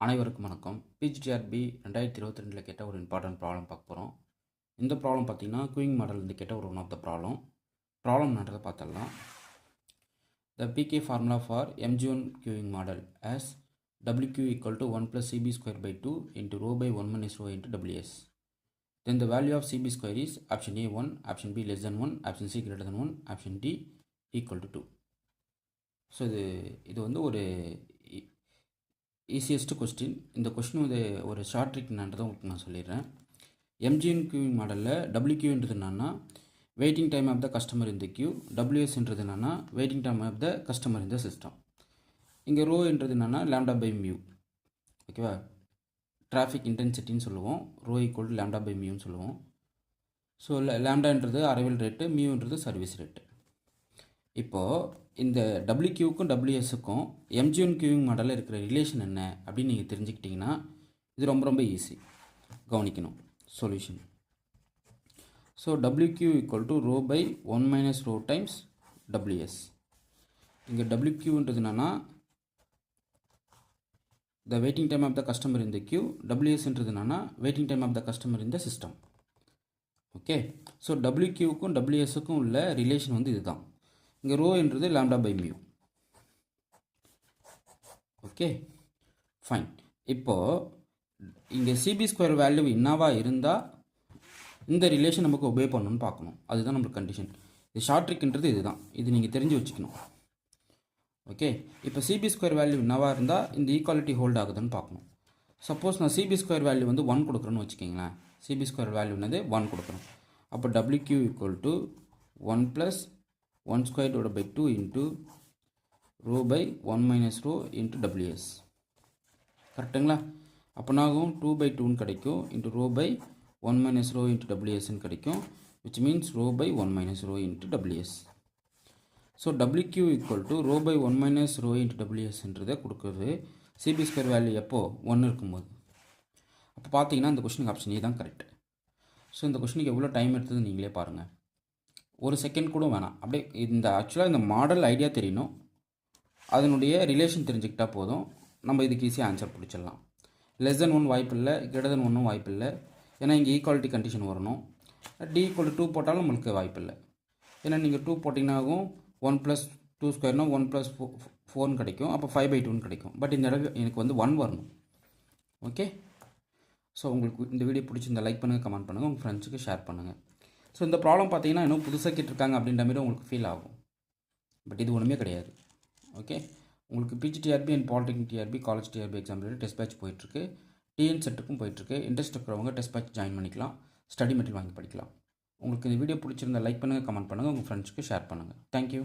அனைவருக்கும் வணக்கம். பிஜிடிஆர்பி 2022 கேட்ட ஒரு இம்பார்ட்டன்ட் ப்ராப்ளம் பார்க்க போகிறோம். இந்த ப்ராப்ளம் பார்த்தீங்கன்னா குயிங் மாடல் கேட்ட ஒரு ஒன் ஆஃப் த ப்ராப்ளம்ன்றதை பார்த்துடலாம். The PK formula for MG1 queuing model as WQ equal to 1 plus CB square by 2 into rho by 1 minus rho into WS. Then the value of CB square is option A 1, option B less than 1, option C greater than 1, option D equal to 2. So இது வந்து ஒரு easiest question. இந்த question வந்து ஒரு short ட்ரிக்ன்றதை உங்களுக்கு நான் சொல்லிடுறேன். MG1 queuing மாடலில் WQன்றது என்னன்னா waiting time of the customer இந்த கியூ, WSன்றது என்னன்னா waiting time of the customer இந்த சிஸ்டம். இங்கே ரோன்றது என்னன்னா லாம்டா பை மியூ, ஓகேவா? டிராஃபிக் இன்டென்சிட்டின்னு சொல்லுவோம். Rho equal to lambda by மியூன்னு சொல்லுவோம். ஸோ லாம்டான்றது அரைவல் ரேட்டு, மியூன்றது சர்வீஸ் ரேட்டு. இப்போது இந்த WQக்கும் WSக்கும் MG1 queuing மாடலில் இருக்கிற ரிலேஷன் என்ன அப்படின்னு நீங்கள் தெரிஞ்சுக்கிட்டிங்கன்னா இது ரொம்ப ரொம்ப ஈஸி. கவனிக்கணும் solution. So WQ equal to rho by 1 minus rho times WS. இங்கே WQன்றது என்னன்னா the waiting time of the customer இந்த கியூ, WSன்றது என்னன்னா waiting time of the customer இந்த சிஸ்டம். ஓகே, ஸோ WQக்கும் WSக்கும் உள்ள ரிலேஷன் வந்து இதுதான். இங்கே ரோன்றது lambda by mu. Okay fine. இப்போது இங்கே சிபி ஸ்கொயர் வேல்யூ என்னவாக இருந்தால் இந்த ரிலேஷன் நமக்கு ஒபே பண்ணணும்னு பார்க்கணும். அதுதான் நம்மளுக்கு கண்டிஷன். இது ஷார்ட் ட்ரிக்ன்றது இதுதான். இது நீங்கள் தெரிஞ்சு வச்சுக்கணும். ஓகே, இப்போ சிபி ஸ்கொயர் வேல்யூ என்னவாக இருந்தால் இந்த ஈக்குவாலிட்டி ஹோல்ட் ஆகுதுன்னு பார்க்கணும். சப்போஸ் நான் சிபி ஸ்கொயர் வேல்யூ வந்து 1 கொடுக்குறேன்னு வச்சுக்கிங்களேன். சிபி ஸ்கொயர் வேல்யூ என்னது 1 கொடுக்குறேன். அப்போ WQ equal to 1 plus 1 square divided by 2 into rho by 1 minus rho into WS. கரெக்டுங்களா? அப்போ நாகும் 2 by 2 கிடைக்கும் into rho by 1 minus rho into WS கிடைக்கும், which means rho by 1 minus rho into WS. So WQ equal to rho by 1 minus rho into WS என்றதை கொடுக்குறது CB square value எப்போ 1 இருக்கும்போது. அப்போ பார்த்தீங்கன்னா இந்த கொஸ்டினுக்கு ஆப்ஷன் ஏ தான் கரெக்ட். ஸோ இந்த கொஸ்டினுக்கு எவ்வளோ டைம் எடுத்தது நீங்களே பாருங்கள். ஒரு செகண்ட் கூட வேணாம். அப்படியே இந்த ஆக்சுவலாக இந்த மாடல் ஐடியா தெரியணும், அதனுடைய ரிலேஷன் தெரிஞ்சுக்கிட்டால் போதும். நம்ம இதுக்கு ஈஸியாக ஆன்சர் பிடிச்சிடலாம். லெஸ் தென் 1 வாய்ப்பு இல்லை, கிரேட்டர் தென் 1 வாய்ப்பு இல்லை. ஏன்னா இங்கே ஈக்குவாலிட்டி கண்டிஷன் வரணும். D ஈக்குவல் டு 2 போட்டாலும் நம்மளுக்கு வாய்ப்பு இல்லை. ஏன்னா நீங்கள் 2 போட்டிங்கனாகும் 1 + 2 ஸ்கொயர்னா 1 + 4 கிடைக்கும். அப்போ 5/2 கிடைக்கும். பட் இந்த இடத்துல எனக்கு வந்து 1 வரணும். ஓகே, ஸோ உங்களுக்கு இந்த வீடியோ பிடிச்சிருந்தா லைக் பண்ணுங்கள், கமெண்ட் பண்ணுங்கள், உங்கள் ஃப்ரெண்ட்ஸுக்கு ஷேர் பண்ணுங்கள். ஸோ இந்த ப்ராப்ளம் பார்த்தீங்கன்னா இன்னும் புதுசாக கேட்டிருக்காங்க அப்படின்ற மாதிரி உங்களுக்கு ஃபீல் ஆகும். பட் இது ஒன்றுமே கிடையாது. ஓகே, உங்களுக்கு PGTRB and polytechnic TRB, college TRB exam test batch போயிட்டுருக்கு. டிஎன் செட்டுக்கும் போயிட்டுருக்கு. இன்ட்ரெஸ்ட் இருக்கிறவங்க டெஸ்ட் பேட்ச் ஜாயின் பண்ணிக்கலாம், ஸ்டடி மெட்டீரியல் வாங்கி படிக்கலாம். உங்களுக்கு இந்த வீடியோ பிடிச்சிருந்தா லைக் பண்ணுங்கள், கமெண்ட் பண்ணுங்கள், உங்கள் ஃப்ரெண்ட்ஸுக்கு ஷேர் பண்ணுங்கள். தேங்க்யூ.